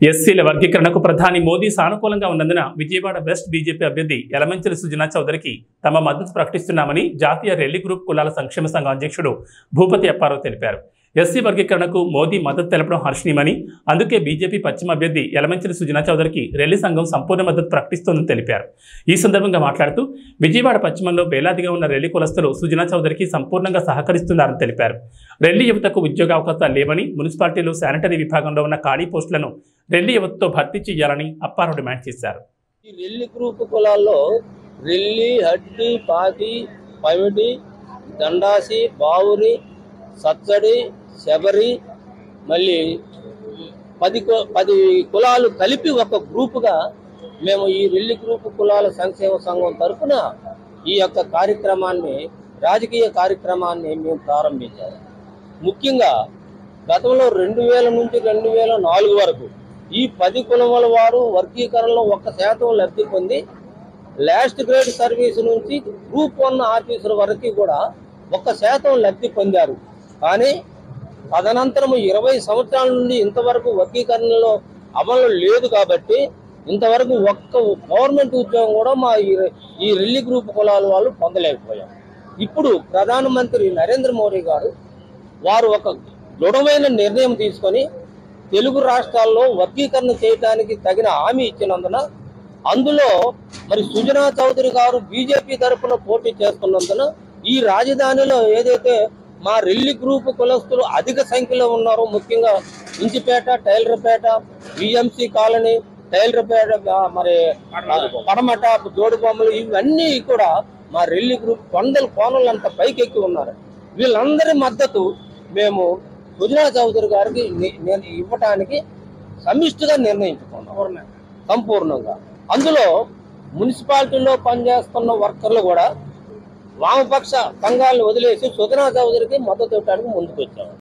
ఎస్సీల వర్గీకరణకు ప్రధాని మోదీ సానుకూలంగా ఉన్నందున విజయవాడ వెస్ట్ బీజేపీ అభ్యర్థి యలమంచిలి సుజనా చౌదరికి తమ మద్దతు ప్రకటిస్తున్నామని జాతీయ రెల్లి గ్రూప్ కులాల సంక్షేమ సంఘం అధ్యక్షుడు భూపతి అప్పారావు తెలిపారు. ఎస్సీ వర్గీకరణకు మోదీ మద్దతు తెలపడం హర్షణీయమని, అందుకే బీజేపీ పశ్చిమ అభ్యర్థి యలమంచిలి సుజనా చౌదరికి రెల్లి సంఘం సంపూర్ణ మద్దతు ప్రకటిస్తోందని తెలిపారు. ఈ సందర్భంగా మాట్లాడుతూ విజయవాడ పశ్చిమంలో వేలాదిగా ఉన్న రెల్లి కులస్తులు సుజనా చౌదరికి సంపూర్ణంగా సహకరిస్తున్నారని తెలిపారు. రెల్లి యువతకు ఉద్యోగ అవకాశాలు లేవని, మున్సిపాలిటీలో శానిటరీ విభాగంలో ఉన్న ఖాళీ పోస్టులను రెల్లి యువతతో భర్తీ చేయాలని అప్పారావు డిమాండ్ చేశారు. ఈ రెల్లి గ్రూప్ కులాల్లో రెల్లి, హడ్డి, పాకి, పవిడి, దండాసి, బావురి, సత్తడి, శబరి, మళ్ళీ 10 కులాలు కలిపి ఒక గ్రూపుగా మేము ఈ రెల్లి గ్రూప్ కులాల సంక్షేమ సంఘం తరఫున ఈ యొక్క కార్యక్రమాన్ని, రాజకీయ కార్యక్రమాన్ని మేము ప్రారంభించాము. ముఖ్యంగా గతంలో 2000 నుంచి 2004 వరకు ఈ 10 కులముల వారు వర్గీకరణలో 1% లబ్ధి పొంది లాస్ట్ గ్రేడ్ సర్వీస్ నుంచి గ్రూప్ 1 ఆఫీసర్ వరకు కూడా 1% లబ్ధి పొందారు. కానీ తదనంతరం 20 సంవత్సరాల నుండి ఇంతవరకు వర్గీకరణలో అమలు లేదు కాబట్టి ఇంతవరకు ఒక్క గవర్నమెంట్ ఉద్యోగం కూడా మా ఈ రెల్లి గ్రూప్ కులాల వాళ్ళు పొందలేకపోయాం. ఇప్పుడు ప్రధానమంత్రి నరేంద్ర మోడీ గారు వారు ఒక దృఢమైన నిర్ణయం తీసుకొని తెలుగు రాష్ట్రాల్లో వర్గీకరణ చేయడానికి తగిన హామీ ఇచ్చినందున, అందులో మరి సుజనా చౌదరి గారు బీజేపీ తరఫున పోటీ చేస్తున్నందున ఈ రాజధానిలో ఏదైతే మా రెల్లి గ్రూప్ కులస్తులు అధిక సంఖ్యలో ఉన్నారో, ముఖ్యంగా ఇంచిపేట, టైలర్పేట, విఎంసి కాలనీ, టైలర్పేట, మరి పడమట, జోడుబొమ్మలు, ఇవన్నీ కూడా మా రెల్లి గ్రూప్ కోనలంతా పైకెక్కి ఉన్నారు. వీళ్ళందరి మద్దతు మేము సుజనా చౌదరి గారికి ఇవ్వటానికి సమిష్టిగా నిర్ణయించుకున్నాం సంపూర్ణంగా. అందులో మున్సిపాలిటీలో పనిచేస్తున్న వర్కర్లు కూడా వామపక్ష సంఘాలను వదిలేసి సుజనా చౌదరికి మద్దతు ఇవ్వడానికి ముందుకు వచ్చాము.